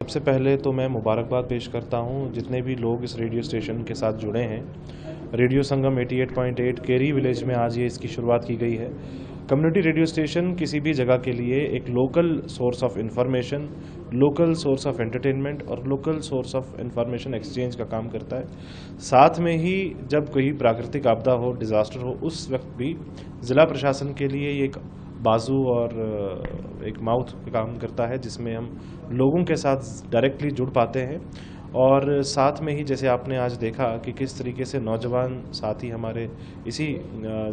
सबसे पहले तो मैं मुबारकबाद पेश करता हूँ जितने भी लोग इस रेडियो स्टेशन के साथ जुड़े हैं। रेडियो संगम 88.8 केरी विलेज में आज ये इसकी शुरुआत की गई है। कम्युनिटी रेडियो स्टेशन किसी भी जगह के लिए एक local source of information, local source of entertainment और local source of information exchange का काम करता है। साथ में ही जब कोई प्राकृतिक आपदा हो, डिज़ास्टर हो, उस वक्त भी ज़िला प्रशासन के लिए ये एक बाजू और एक माउथ काम करता है जिसमें हम लोगों के साथ डायरेक्टली जुड़ पाते हैं। और साथ में ही जैसे आपने आज देखा कि किस तरीके से नौजवान साथी हमारे इसी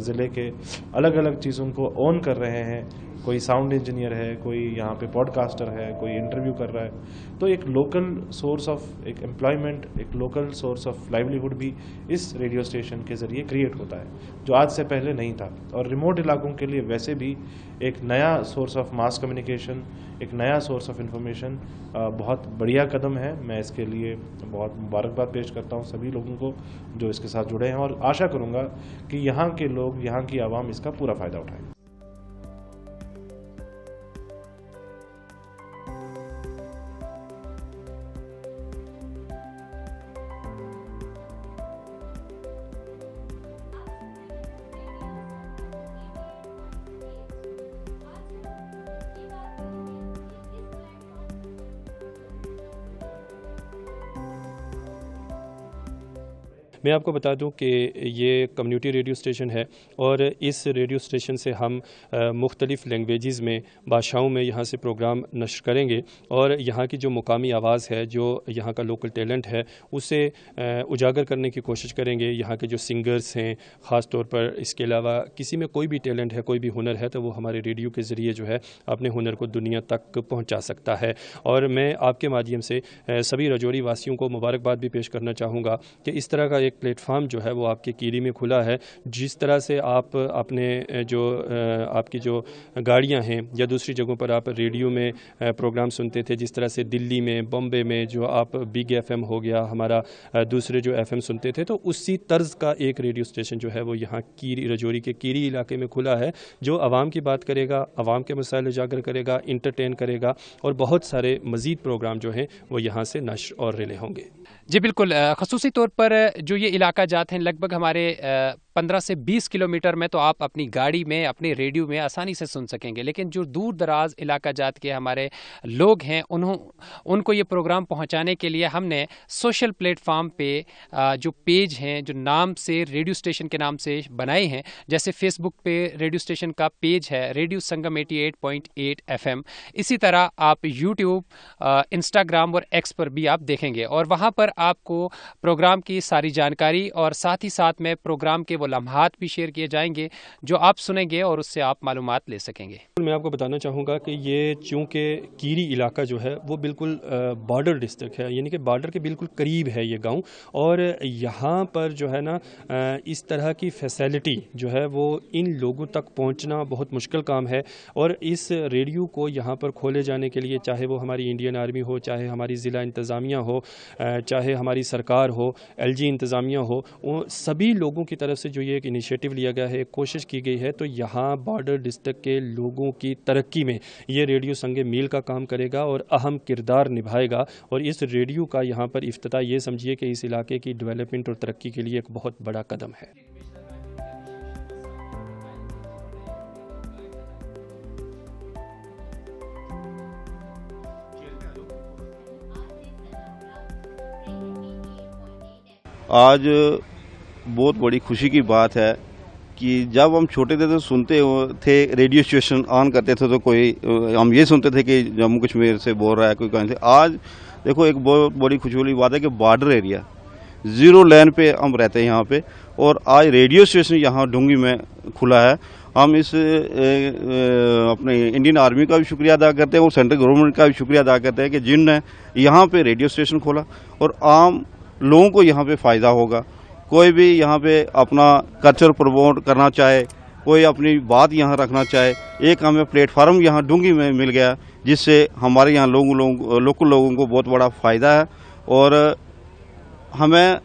ज़िले के अलग अलग चीज़ों को ओन कर रहे हैं। कोई साउंड इंजीनियर है, कोई यहाँ पे पॉडकास्टर है, कोई इंटरव्यू कर रहा है। तो एक लोकल सोर्स ऑफ एक एम्प्लॉयमेंट, एक लोकल सोर्स ऑफ लाइवलीहुड भी इस रेडियो स्टेशन के ज़रिए क्रिएट होता है जो आज से पहले नहीं था। और रिमोट इलाकों के लिए वैसे भी एक नया सोर्स ऑफ मास कम्युनिकेशन, एक नया सोर्स ऑफ इंफॉर्मेशन बहुत बढ़िया कदम है। मैं इसके लिए बहुत मुबारकबाद पेश करता हूँ सभी लोगों को जो इसके साथ जुड़े हैं और आशा करूँगा कि यहाँ के लोग, यहाँ की आवाम इसका पूरा फ़ायदा उठाए। मैं आपको बता दूं कि ये कम्युनिटी रेडियो स्टेशन है और इस रेडियो स्टेशन से हम मुख्तलिफ़ लैंग्वेजेस में, भाषाओं में यहाँ से प्रोग्राम नश्र करेंगे और यहाँ की जो मुकामी आवाज़ है, जो यहाँ का लोकल टैलेंट है, उसे उजागर करने की कोशिश करेंगे। यहाँ के जो सिंगर्स हैं ख़ास तौर पर, इसके अलावा किसी में कोई भी टैलेंट है, कोई भी हुनर है, तो वो हमारे रेडियो के ज़रिए जो है अपने हुनर को दुनिया तक पहुँचा सकता है। और मैं आपके माध्यम से सभी रजौरी वासियों को मुबारकबाद भी पेश करना चाहूँगा कि इस तरह का एक प्लेटफॉर्म जो है वो आपके कीरी में खुला है। जिस तरह से आप अपने जो आपकी जो गाड़ियां हैं या दूसरी जगहों पर आप रेडियो में प्रोग्राम सुनते थे, जिस तरह से दिल्ली में, बॉम्बे में जो आप बिग एफएम हो गया, हमारा दूसरे जो एफएम सुनते थे, तो उसी तर्ज का एक रेडियो स्टेशन जो है वो यहाँ कीरी, रजौरी के कीरी इलाके में खुला है, जो आवाम की बात करेगा, आवाम के मसाइल उजागर करेगा, इंटरटेन करेगा और बहुत सारे मज़ीद प्रोग्राम जो हैं वो यहाँ से नश्र और रिले होंगे। जी बिल्कुल, ख़ुसूसी तौर पर जो ये इलाका जात हैं लगभग हमारे 15 से 20 किलोमीटर में, तो आप अपनी गाड़ी में, अपने रेडियो में आसानी से सुन सकेंगे। लेकिन जो दूर दराज इलाका जात के हमारे लोग हैं, उनको ये प्रोग्राम पहुंचाने के लिए हमने सोशल प्लेटफॉर्म पे जो पेज हैं, जो नाम से रेडियो स्टेशन के नाम से बनाए हैं, जैसे फेसबुक पे रेडियो स्टेशन का पेज है रेडियो संगम 88.8 FM। इसी तरह आप यूट्यूब, इंस्टाग्राम और एक्स पर भी आप देखेंगे और वहाँ पर आपको प्रोग्राम की सारी जानकारी और साथ ही साथ में प्रोग्राम के लम्हात भी शेयर किए जाएंगे जो आप सुनेंगे और उससे आप मालूमात ले सकेंगे। मैं आपको बताना चाहूँगा कि ये चूँकि कीरी इलाका जो है वो बिल्कुल बॉर्डर डिस्ट्रिक्ट है, यानी कि बॉर्डर के बिल्कुल करीब है ये गांव, और यहाँ पर जो है ना इस तरह की फैसिलिटी जो है वो इन लोगों तक पहुँचना बहुत मुश्किल काम है। और इस रेडियो को यहाँ पर खोले जाने के लिए, चाहे वो हमारी इंडियन आर्मी हो, चाहे हमारी ज़िला इंतज़ामिया हो, चाहे हमारी सरकार हो, LG इंतज़ामिया हो, वो सभी लोगों की तरफ से जो ये एक इनिशिएटिव लिया गया है, कोशिश की गई है, तो यहाँ बॉर्डर डिस्ट्रिक्ट के लोगों की तरक्की में ये रेडियो संगे मील का काम करेगा और अहम किरदार निभाएगा। और इस रेडियो का यहाँ पर इफ्तिताह ये समझिए कि इस इलाके की डेवलपमेंट और तरक्की के लिए एक बहुत बड़ा कदम है। आज बहुत बड़ी खुशी की बात है कि जब हम छोटे थे तो सुनते थे, रेडियो स्टेशन ऑन करते थे तो कोई हम ये सुनते थे कि जम्मू कश्मीर से बोल रहा है कोई, कहीं से। आज देखो एक बहुत बड़ी खुशी वाली बात है कि बॉर्डर एरिया, ज़ीरो लाइन पे हम रहते हैं यहाँ पे, और आज रेडियो स्टेशन यहाँ डुंगी में खुला है। हम इस अपने इंडियन आर्मी का भी शुक्रिया अदा करते हैं और सेंट्रल गवर्नमेंट का भी शुक्रिया अदा करते हैं कि जिनने यहाँ पे रेडियो स्टेशन खोला और आम लोगों को यहाँ पे फ़ायदा होगा। कोई भी यहाँ पे अपना कल्चर प्रमोट करना चाहे, कोई अपनी बात यहाँ रखना चाहे, एक हमें प्लेटफार्म यहाँ डुंगी में मिल गया जिससे हमारे यहाँ लोकल लोगों को बहुत बड़ा फ़ायदा है। और हमें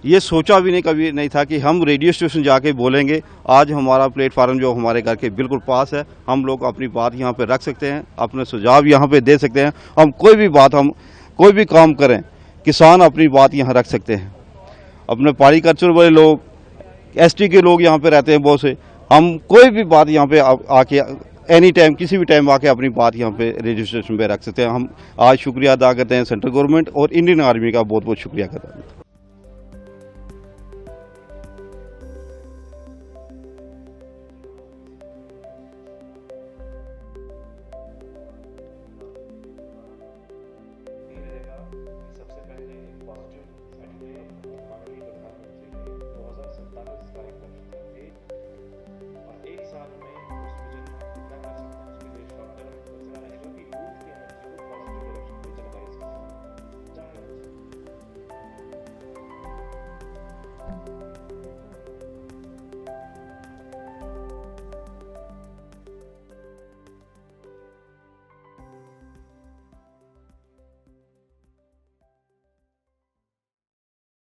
ये सोचा भी नहीं, कभी नहीं था कि हम रेडियो स्टेशन जाके बोलेंगे। आज हमारा प्लेटफार्म जो हमारे घर के बिल्कुल पास है, हम लोग अपनी बात यहाँ पे रख सकते हैं, अपने सुझाव यहाँ पे दे सकते हैं। हम कोई भी काम करें, किसान अपनी बात यहाँ रख सकते हैं। अपने पहाड़ी कल्चर वाले लोग, एसटी के लोग यहाँ पे रहते हैं बहुत से, हम कोई भी बात यहाँ पे आके एनी टाइम, किसी भी टाइम आके अपनी बात यहाँ पे रेडियो स्टेशन पे रख सकते हैं। हम आज शुक्रिया अदा करते हैं सेंट्रल गवर्नमेंट और इंडियन आर्मी का बहुत बहुत शुक्रिया करते हैं।